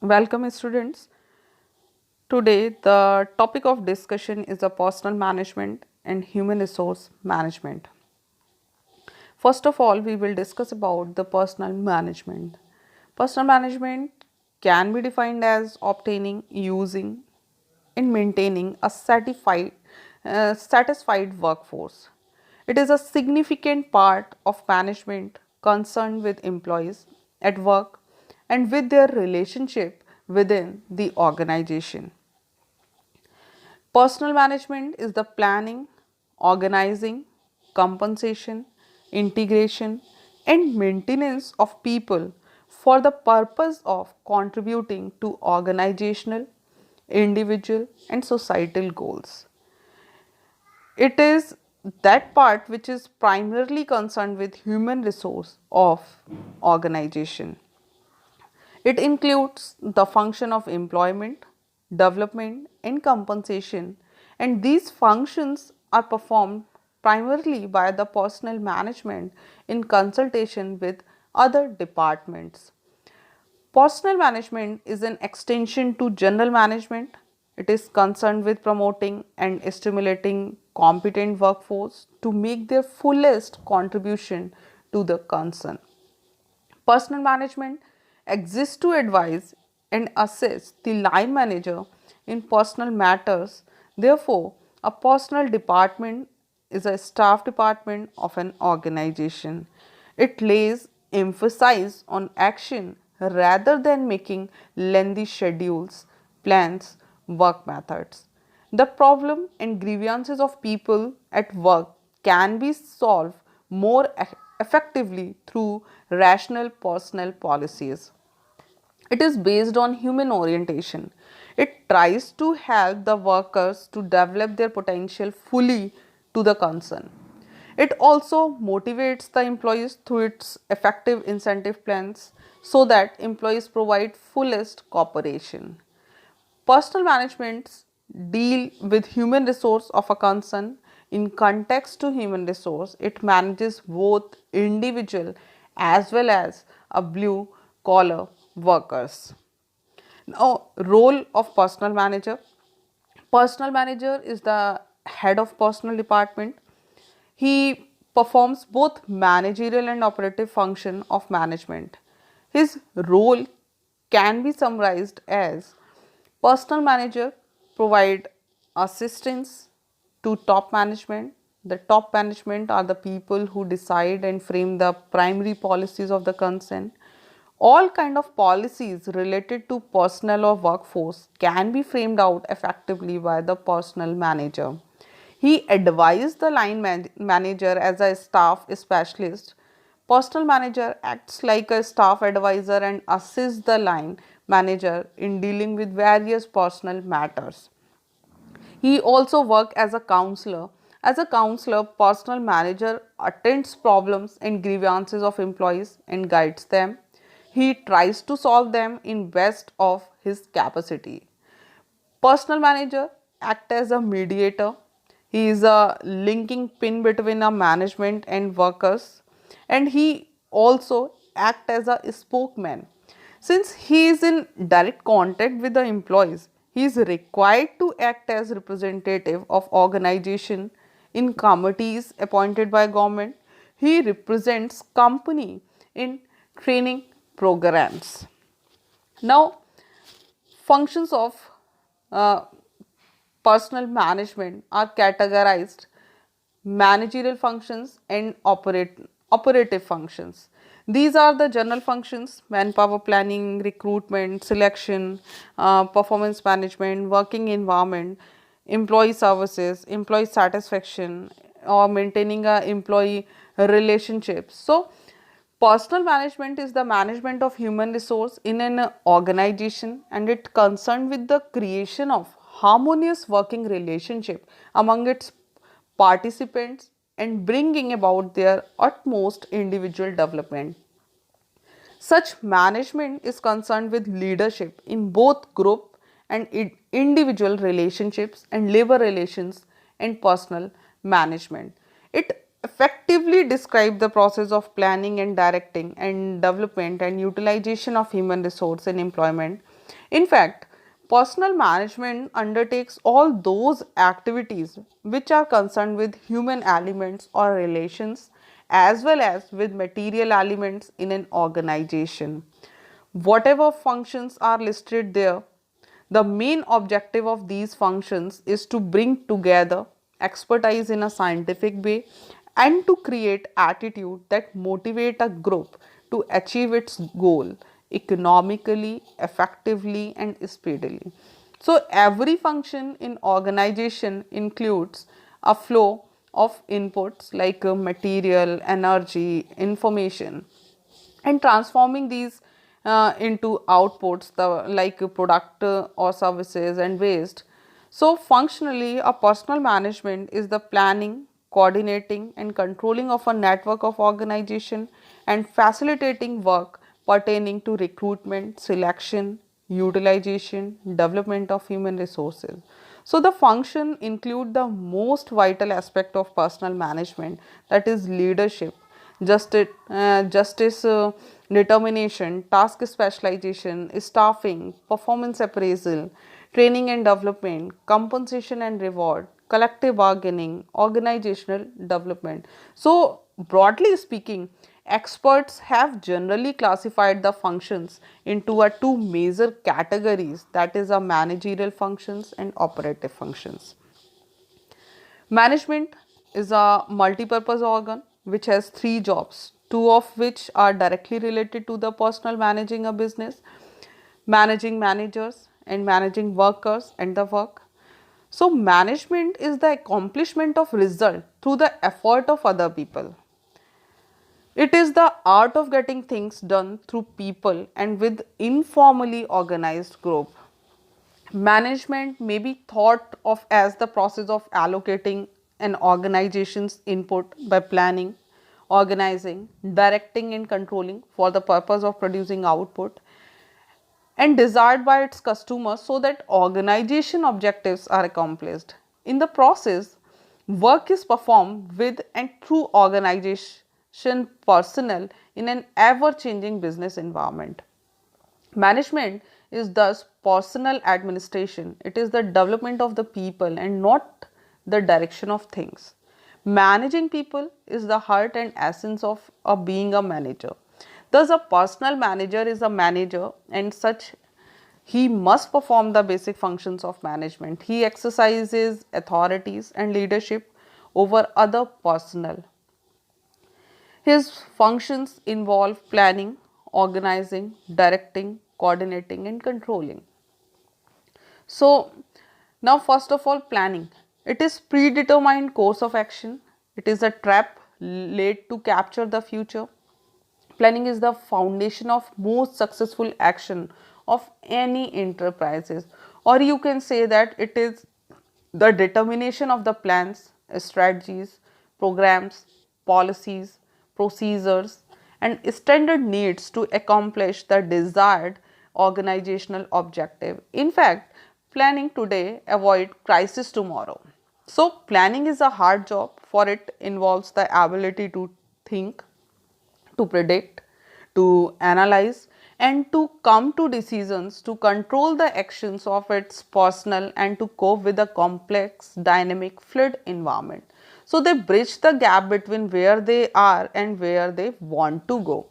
Welcome students. Today the topic of discussion is the personal management and human resource management. First of all, we will discuss about the personal management. Personal management can be defined as obtaining, using and maintaining a satisfied workforce. It is a significant part of management concerned with employees at work and with their relationship within the organization. Personal management is the planning, organizing, compensation, integration, and maintenance of people for the purpose of contributing to organizational, individual, and societal goals. It is that part which is primarily concerned with human resource of organization. It includes the function of employment, development, and compensation, and these functions are performed primarily by the personnel management in consultation with other departments. Personnel management is an extension to general management. It is concerned with promoting and stimulating competent workforce to make their fullest contribution to the concern. Personal management exists to advise and assist the line manager in personal matters. Therefore, a personal department is a staff department of an organization. It lays emphasis on action rather than making lengthy schedules, plans, work methods. The problem and grievances of people at work can be solved more effectively through rational personnel policies. It is based on human orientation. It tries to help the workers to develop their potential fully to the concern. It also motivates the employees through its effective incentive plans so that employees provide fullest cooperation. Personal managements deal with human resource of a concern. In context to human resource, it manages both individual as well as a blue collar workers. Now, role of personal manager. Personal manager is the head of personal department. He performs both managerial and operative function of management. His role can be summarized as personal manager provide assistance to top management. The top management are the people who decide and frame the primary policies of the concern. All kind of policies related to personnel or workforce can be framed out effectively by the personnel manager. He advised the line manager as a staff specialist. Personnel manager acts like a staff advisor and assists the line manager in dealing with various personal matters. He also works as a counselor. As a counselor, personal manager attends problems and grievances of employees and guides them. He tries to solve them in best of his capacity. Personal manager act as a mediator. He is a linking pin between a management and workers, and he also act as a spokesman. Since he is in direct contact with the employees, he is required to act as representative of organization in committees appointed by government. He represents company in training programs. Now, functions of uh, personal management are categorized managerial functions and operative functions. These are the general functions: manpower planning, recruitment, selection, performance management, working environment, employee services, employee satisfaction, or maintaining a employee relationships. So personal management is the management of human resource in an organization, and it concerned with the creation of harmonious working relationship among its participants and bringing about their utmost individual development. Such management is concerned with leadership in both group and individual relationships and labor relations and personal management. It effectively describes the process of planning and directing and development and utilization of human resource in employment. In fact, personal management undertakes all those activities which are concerned with human elements or relations as well as with material elements in an organization. Whatever functions are listed there, the main objective of these functions is to bring together expertise in a scientific way and to create attitude that motivate a group to achieve its goal economically, effectively and speedily. So every function in organization includes a flow of inputs like material, energy, information and transforming these into outputs like product or services and waste. So functionally a personal management is the planning, coordinating and controlling of a network of organization and facilitating work pertaining to recruitment, selection, utilization, development of human resources. So the function include the most vital aspect of personal management, that is leadership, justice, determination, task specialization, staffing, performance appraisal, training and development, compensation and reward, collective bargaining, organizational development. So, broadly speaking, experts have generally classified the functions into a two major categories, that is, a managerial functions and operative functions. Management is a multi-purpose organ which has three jobs, two of which are directly related to the personal managing a business, managing managers and managing workers and the work. So management is the accomplishment of result through the effort of other people. It is the art of getting things done through people and with informally organized group. Management may be thought of as the process of allocating an organization's input by planning, organizing, directing and controlling for the purpose of producing output and desired by its customers so that organization objectives are accomplished. In the process, work is performed with and through organization personnel in an ever changing business environment. Management is thus personal administration. It is the development of the people and not the direction of things. Managing people is the heart and essence of being a manager. Thus, a personal manager is a manager and such he must perform the basic functions of management. He exercises authorities and leadership over other personnel. His functions involve planning, organizing, directing, coordinating and controlling. So, now first of all planning. It is predetermined course of action. It is a trap laid to capture the future. Planning is the foundation of most successful action of any enterprises, or you can say that it is the determination of the plans, strategies, programs, policies, procedures and standard needs to accomplish the desired organizational objective. In fact, planning today avoid crisis tomorrow. So planning is a hard job, for it involves the ability to think, to predict, to analyze and to come to decisions, to control the actions of its personnel and to cope with a complex, dynamic, fluid environment. So they bridge the gap between where they are and where they want to go.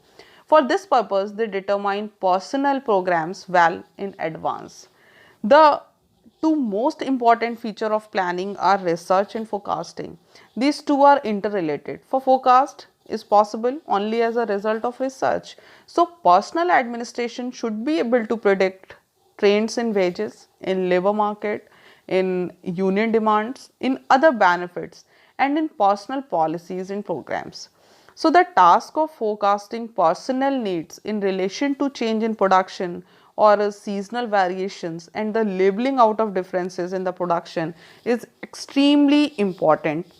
For this purpose, they determine personnel programs well in advance. The two most important feature of planning are research and forecasting. These two are interrelated. For forecast is possible only as a result of research. So personal administration should be able to predict trends in wages, in labor market, in union demands, in other benefits and in personal policies and programs. So the task of forecasting personnel needs in relation to change in production or seasonal variations and the labeling out of differences in the production is extremely important,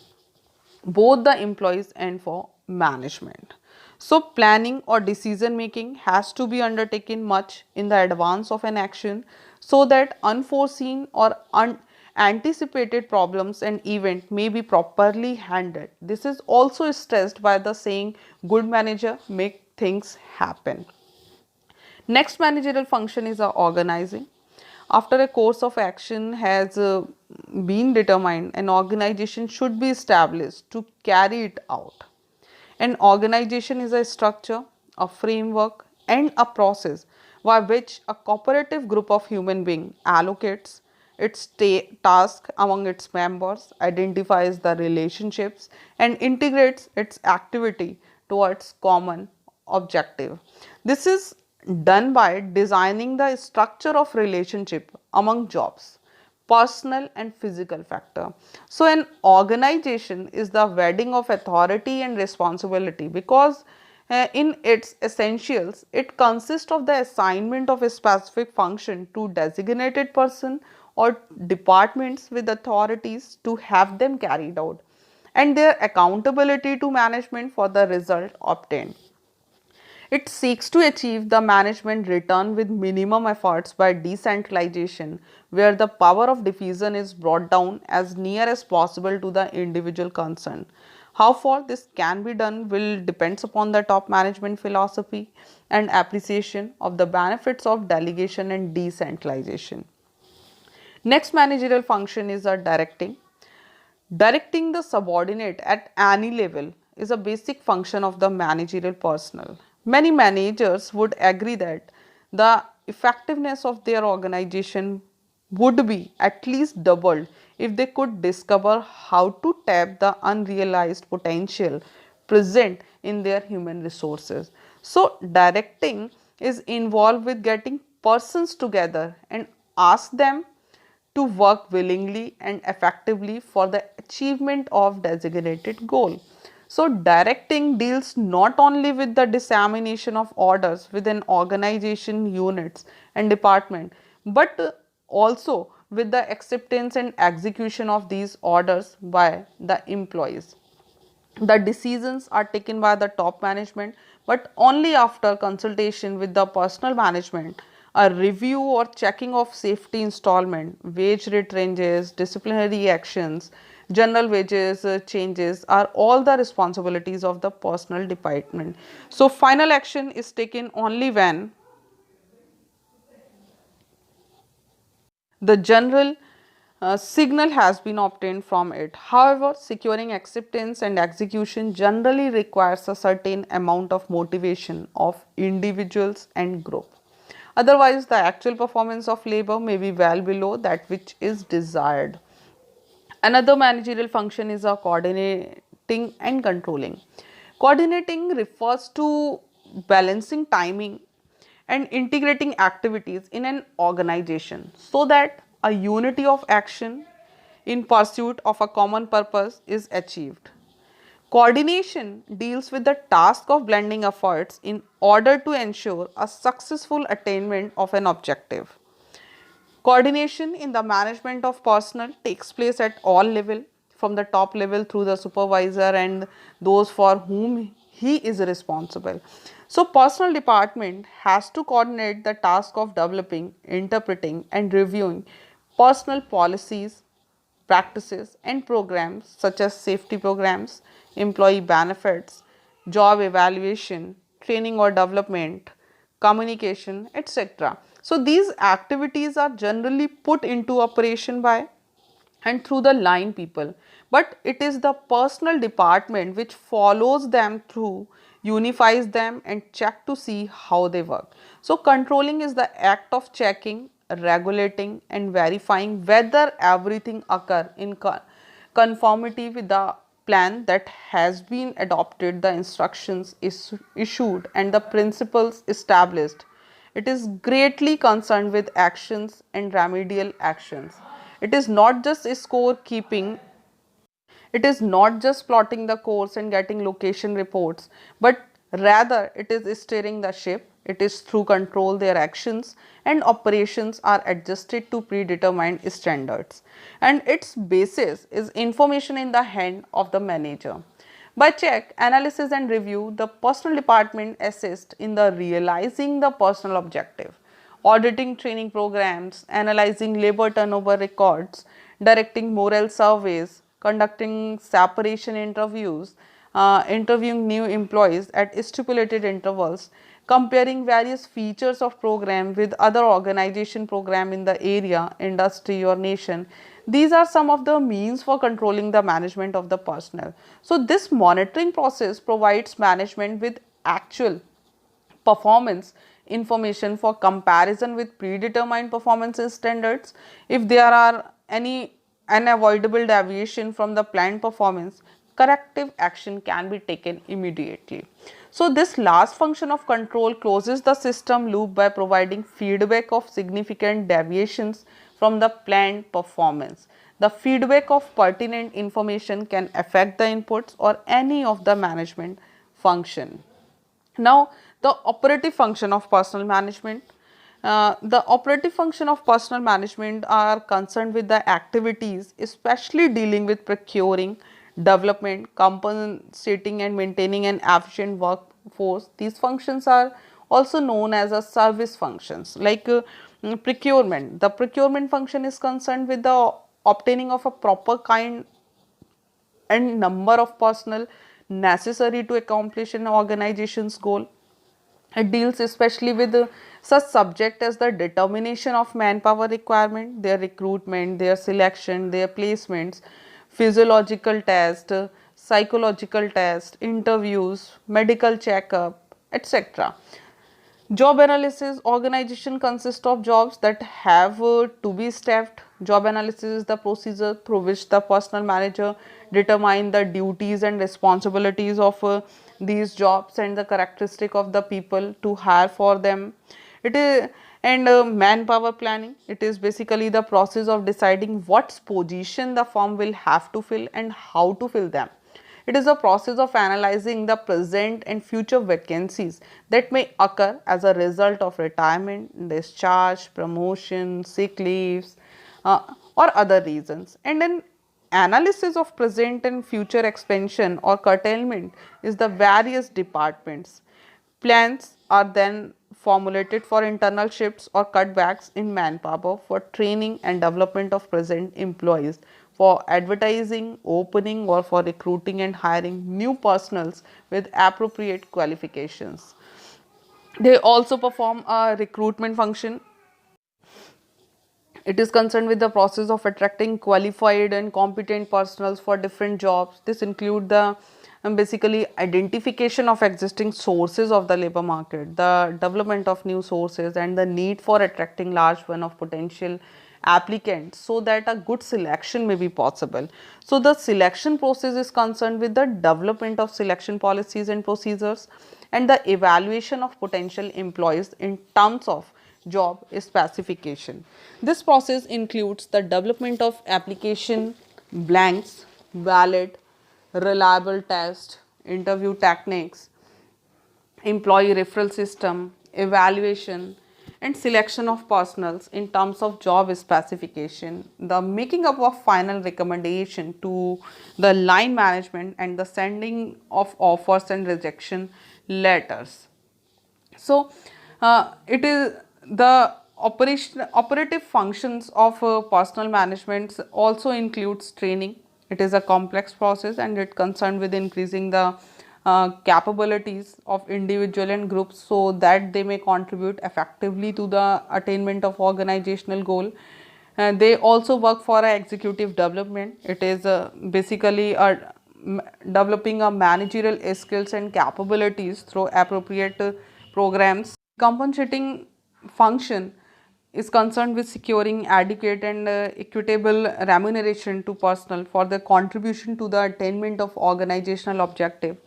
both the employees and for management. So planning or decision making has to be undertaken much in the advance of an action so that unforeseen or anticipated problems and event may be properly handled. This is also stressed by the saying good manager make things happen. Next managerial function is organizing. After a course of action has been determined, an organization should be established to carry it out. An organization is a structure, a framework, and a process by which a cooperative group of human beings allocates its task among its members, identifies the relationships, and integrates its activity towards common objective. This is done by designing the structure of relationship among jobs, personal and physical factor. So an organization is the wedding of authority and responsibility because in its essentials it consists of the assignment of a specific function to designated person or departments with authorities to have them carried out and their accountability to management for the result obtained. It seeks to achieve the management return with minimum efforts by decentralization, where the power of diffusion is brought down as near as possible to the individual concerned. How far this can be done will depends upon the top management philosophy and appreciation of the benefits of delegation and decentralization. Next managerial function is directing. Directing the subordinate at any level is a basic function of the managerial personnel. Many managers would agree that the effectiveness of their organization would be at least doubled if they could discover how to tap the unrealized potential present in their human resources. So, directing is involved with getting persons together and ask them to work willingly and effectively for the achievement of designated goal. So directing deals not only with the dissemination of orders within organization units and department but also with the acceptance and execution of these orders by the employees. The decisions are taken by the top management but only after consultation with the personal management. A review or checking of safety installment, wage rate ranges, disciplinary actions, general wages changes are all the responsibilities of the personal department. So final action is taken only when the general signal has been obtained from it. However, securing acceptance and execution generally requires a certain amount of motivation of individuals and group. Otherwise, the actual performance of labor may be well below that which is desired. Another managerial function is a coordinating and controlling. Coordinating refers to balancing timing and integrating activities in an organization so that a unity of action in pursuit of a common purpose is achieved. Coordination deals with the task of blending efforts in order to ensure a successful attainment of an objective. Coordination in the management of personnel takes place at all level, from the top level through the supervisor and those for whom he is responsible. So personnel department has to coordinate the task of developing, interpreting and reviewing personal policies, practices and programs such as safety programs, employee benefits, job evaluation, training or development, communication, etc. So these activities are generally put into operation by and through the line people, but it is the personal department which follows them through, unifies them and check to see how they work. So controlling is the act of checking, regulating and verifying whether everything occur in conformity with the plan that has been adopted, the instructions is issued and the principles established. It is greatly concerned with actions and remedial actions. It is not just score keeping, it is not just plotting the course and getting location reports, but rather it is steering the ship. It is through control their actions and operations are adjusted to predetermined standards. And its basis is information in the hand of the manager. By check, analysis and review, the personal department assists in the realizing the personal objective, auditing training programs, analyzing labor turnover records, directing morale surveys, conducting separation interviews, interviewing new employees at stipulated intervals, comparing various features of program with other organization program in the area, industry or nation. These are some of the means for controlling the management of the personnel. So this monitoring process provides management with actual performance information for comparison with predetermined performance standards. If there are any unavoidable deviation from the planned performance, corrective action can be taken immediately. So this last function of control closes the system loop by providing feedback of significant deviations from the planned performance. The feedback of pertinent information can affect the inputs or any of the management function. Now, the operative function of personnel management. The operative function of personnel management are concerned with the activities, especially dealing with procuring, development, compensating and maintaining an efficient workforce. These functions are also known as a service functions like procurement. The procurement function is concerned with the obtaining of a proper kind and number of personnel necessary to accomplish an organization's goal. It deals especially with such subject as the determination of manpower requirement, their recruitment, their selection, their placements, physiological test, psychological test, interviews, medical checkup, etc. Job analysis. Organization consists of jobs that have to be staffed. Job analysis is the procedure through which the personnel manager determine the duties and responsibilities of these jobs and the characteristic of the people to hire for them. It is and manpower planning. It is basically the process of deciding what position the firm will have to fill and how to fill them. It is a process of analyzing the present and future vacancies that may occur as a result of retirement, discharge, promotion, sick leaves, or other reasons. And an analysis of present and future expansion or curtailment is the various departments. Plans are then formulated for internal shifts or cutbacks in manpower for training and development of present employees, for advertising, opening or for recruiting and hiring new personals with appropriate qualifications. They also perform a recruitment function. It is concerned with the process of attracting qualified and competent personnel for different jobs. This include the basically identification of existing sources of the labor market, the development of new sources and the need for attracting large one of potential applicants so that a good selection may be possible. So the selection process is concerned with the development of selection policies and procedures and the evaluation of potential employees in terms of job specification. This process includes the development of application blanks, valid, reliable test, interview techniques, employee referral system, evaluation and selection of personals in terms of job specification, the making up of final recommendation to the line management and the sending of offers and rejection letters. So, it is the operative functions of personal management also includes training. It is a complex process and it concerned with increasing the capabilities of individual and groups so that they may contribute effectively to the attainment of organizational goal. They also work for a executive development. It is basically developing a managerial skills and capabilities through appropriate programs. Compensating function is concerned with securing adequate and equitable remuneration to personnel for their contribution to the attainment of organizational objective.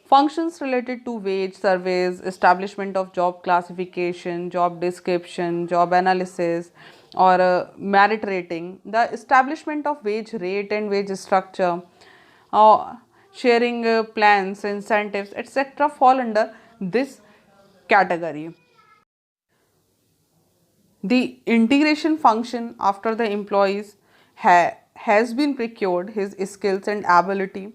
Functions related to wage surveys, establishment of job classification, job description, job analysis, or merit rating, the establishment of wage rate and wage structure, uh, sharing plans, incentives, etc., fall under this category. The integration function after the employees has been procured his skills and ability,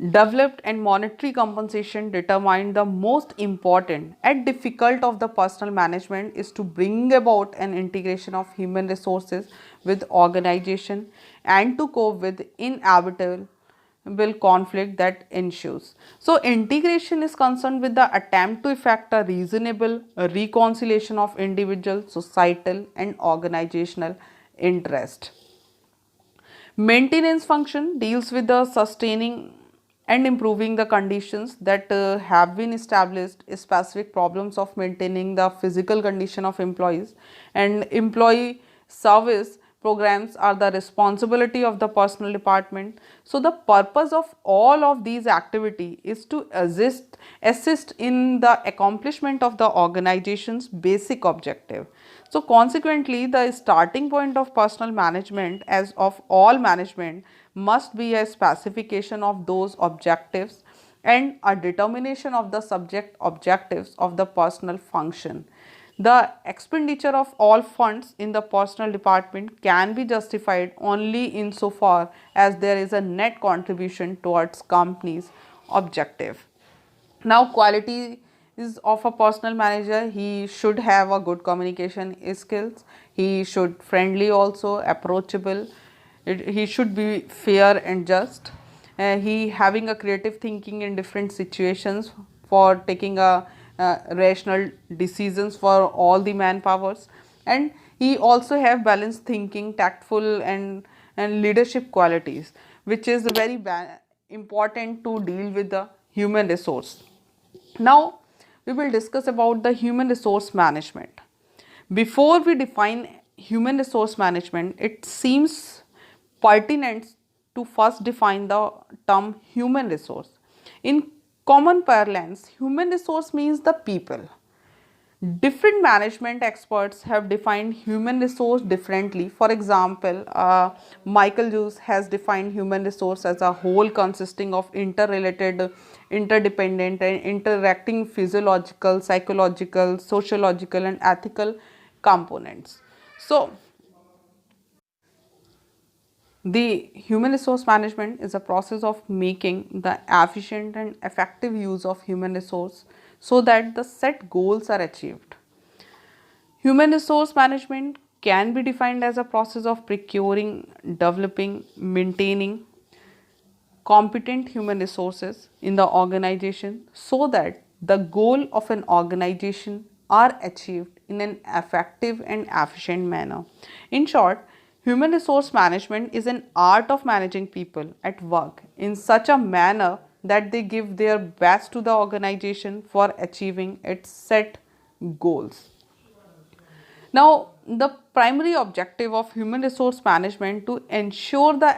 developed and monetary compensation determined. The most important and difficult of the personal management is to bring about an integration of human resources with organization and to cope with inevitable will conflict that ensues. So integration is concerned with the attempt to effect a reasonable reconciliation of individual, societal and organizational interest. Maintenance function deals with the sustaining and improving the conditions that have been established, specific problems of maintaining the physical condition of employees, and employee service programs are the responsibility of the personnel department. So the purpose of all of these activity is to assist in the accomplishment of the organization's basic objective. So consequently, the starting point of personal management, as of all management, must be a specification of those objectives and a determination of the subject objectives of the personal function. The expenditure of all funds in the personal department can be justified only insofar as there is a net contribution towards company's objective. Now, quality is of a personal manager: he should have a good communication skills, he should friendly, also approachable, he should be fair and just, he having a creative thinking in different situations for taking a rational decisions for all the manpowers, and he also have balanced thinking, tactful and leadership qualities, which is very important to deal with the human resource. Now, we will discuss about the human resource management. Before we define human resource management, it seems pertinent to first define the term human resource. In common parlance, human resource means the people. Different management experts have defined human resource differently. For example, Michael Hughes has defined human resource as a whole consisting of interrelated, interdependent and interacting physiological, psychological, sociological and ethical components. So the human resource management is a process of making the efficient and effective use of human resource so that the set goals are achieved. Human resource management can be defined as a process of procuring, developing, maintaining competent human resources in the organization so that the goal of an organization are achieved in an effective and efficient manner. In short, human resource management is an art of managing people at work in such a manner that they give their best to the organization for achieving its set goals. Now, the primary objective of human resource management to ensure the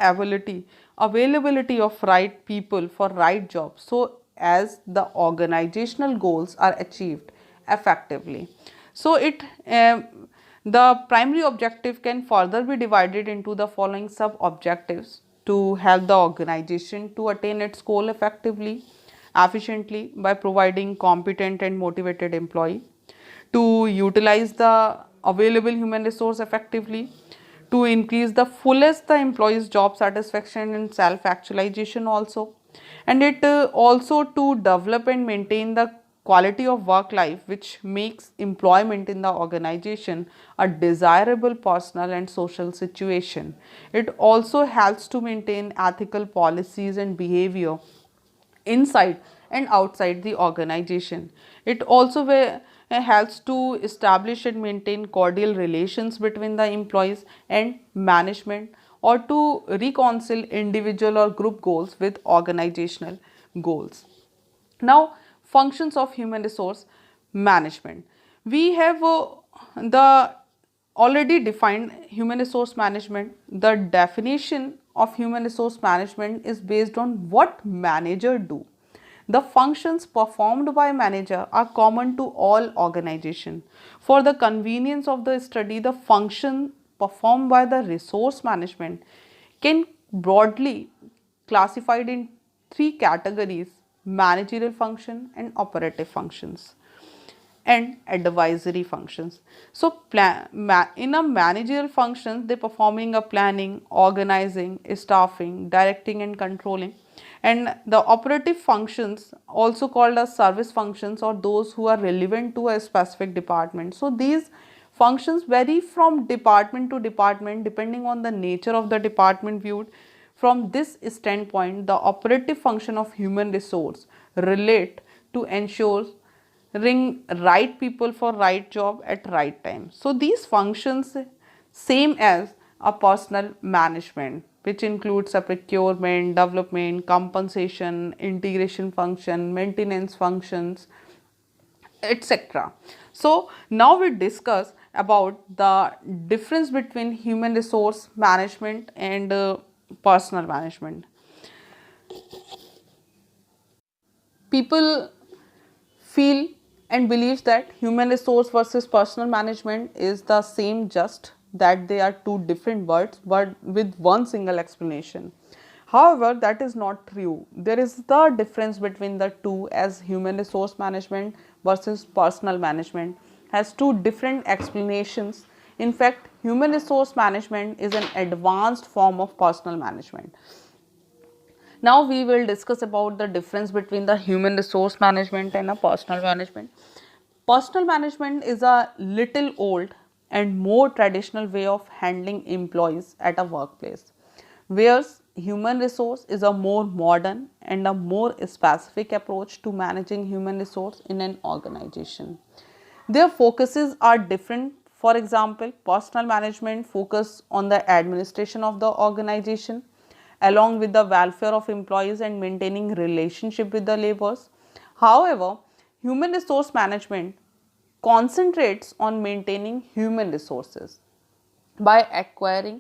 availability of right people for right jobs so as the organizational goals are achieved effectively. So the primary objective can further be divided into the following sub objectives: to help the organization to attain its goal effectively, efficiently by providing competent and motivated employee, to utilize the available human resource effectively, to increase the fullest the employee's job satisfaction and self actualization also, and it also to develop and maintain the quality of work life which makes employment in the organization a desirable personal and social situation. It also helps to maintain ethical policies and behavior inside and outside the organization. It also helps to establish and maintain cordial relations between the employees and management, or to reconcile individual or group goals with organizational goals. Now, functions of human resource management. We have the already defined human resource management. The definition of human resource management is based on what manager do. The functions performed by manager are common to all organizations. For the convenience of the study, the function performed by the resource management can broadly classified in three categories: managerial function and operative functions and advisory functions. So in a managerial functions, they performing a planning, organizing, staffing, directing and controlling. And the operative functions, also called as service functions, or those who are relevant to a specific department. So these functions vary from department to department depending on the nature of the department viewed. From this standpoint, the operative function of human resource relate to ensuring right people for right job at right time. So these functions same as a personal management, which includes a procurement, development, compensation, integration function, maintenance functions, etc. So now we discuss about the difference between human resource management and personal management. People feel and believes that human resource versus personal management is the same, just that they are two different words but with one single explanation. However, that is not true. There is the difference between the two, as human resource management versus personal management has two different explanations. In fact, human resource management is an advanced form of personal management. Now we will discuss about the difference between the human resource management and a personal management. Personal management is a little old and more traditional way of handling employees at a workplace, whereas human resource is a more modern and a more specific approach to managing human resource in an organization. Their focuses are different. For example, personal management focus on the administration of the organization along with the welfare of employees and maintaining relationship with the laborers. However, human resource management concentrates on maintaining human resources by acquiring,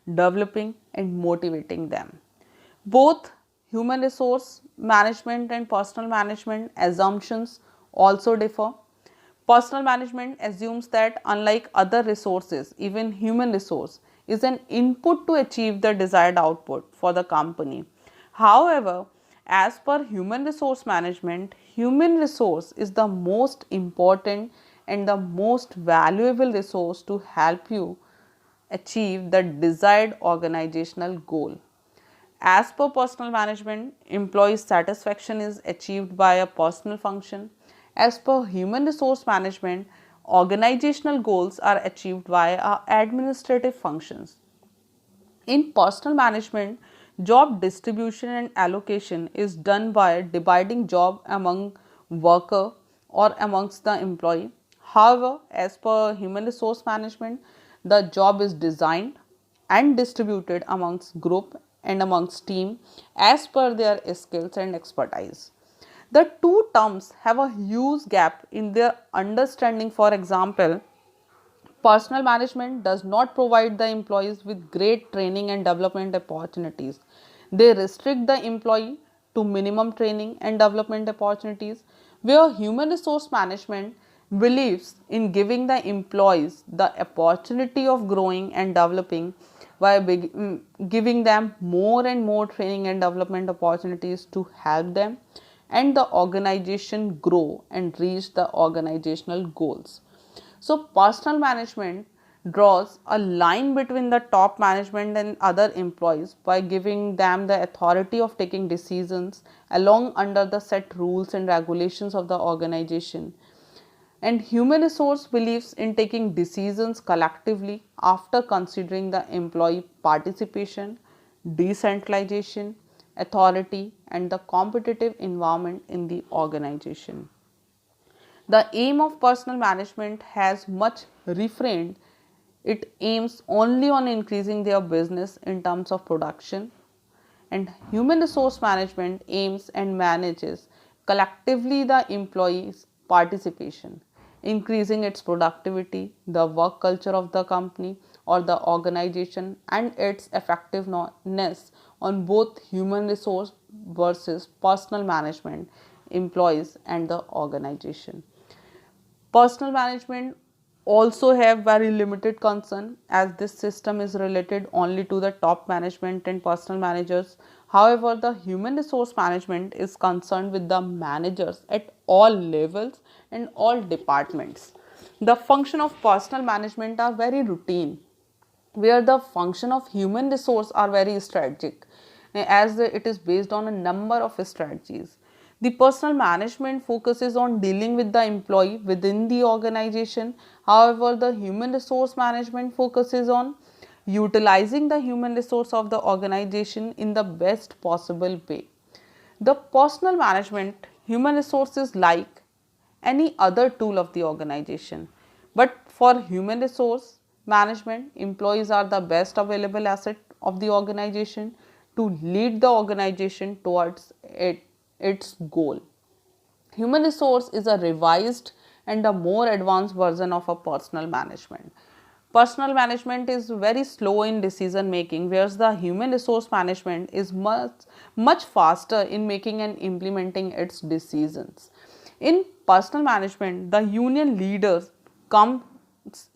developing and motivating them. Both human resource management and personal management assumptions also differ. Personal management assumes that unlike other resources, even human resource is an input to achieve the desired output for the company. However, as per human resource management, human resource is the most important and the most valuable resource to help you achieve the desired organizational goal. As per personal management, employee satisfaction is achieved by a personal function. As per human resource management, organizational goals are achieved via administrative functions. In personal management, job distribution and allocation is done by dividing job among worker or amongst the employee. However, as per human resource management, the job is designed and distributed amongst group and amongst team as per their skills and expertise. The two terms have a huge gap in their understanding. For example, personal management does not provide the employees with great training and development opportunities. They restrict the employee to minimum training and development opportunities, where human resource management believes in giving the employees the opportunity of growing and developing by giving them more and more training and development opportunities to help them and the organization grow and reach the organizational goals. So, personal management draws a line between the top management and other employees by giving them the authority of taking decisions along under the set rules and regulations of the organization. And human resource believes in taking decisions collectively after considering the employee participation, decentralization, authority, and the competitive environment in the organization. The aim of personal management has much refrained. It aims only on increasing their business in terms of production, and human resource management aims and manages collectively the employees' participation, increasing its productivity, the work culture of the company or the organization, and its effectiveness on both human resource versus personal management, employees, and the organization. Personal management also have very limited concern, as this system is related only to the top management and personal managers. However, the human resource management is concerned with the managers at all levels and all departments. The function of personal management are very routine, where the function of human resource are very strategic, as it is based on a number of strategies. The personal management focuses on dealing with the employee within the organization. However, the human resource management focuses on utilizing the human resource of the organization in the best possible way. The personal management, human resources like any other tool of the organization. But for human resource management, employees are the best available asset of the organization to lead the organization towards its goal. Human resource is a revised and a more advanced version of a personal management. Personal management is very slow in decision making, whereas the human resource management is much faster in making and implementing its decisions. In personal management, the union leaders come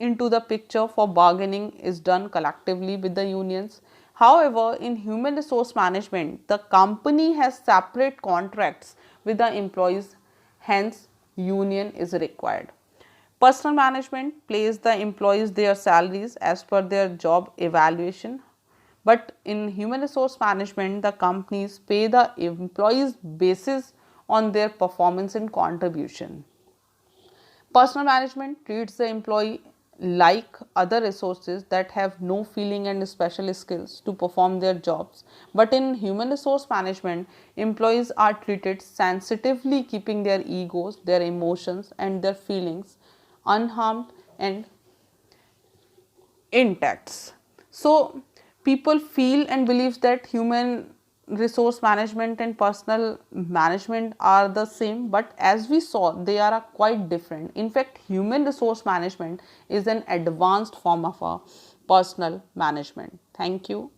into the picture for bargaining is done collectively with the unions. However, in human resource management, the company has separate contracts with the employees, hence union is required. Personal management pays the employees their salaries as per their job evaluation, but in human resource management, the companies pay the employees basis on their performance and contribution. Personal management treats the employee like other resources that have no feeling and special skills to perform their jobs. But in human resource management, employees are treated sensitively, keeping their egos, their emotions, and their feelings unharmed and intact. So people feel and believe that human resource management and personal management are the same, but as we saw, they are quite different. In fact, human resource management is an advanced form of a personal management. Thank you.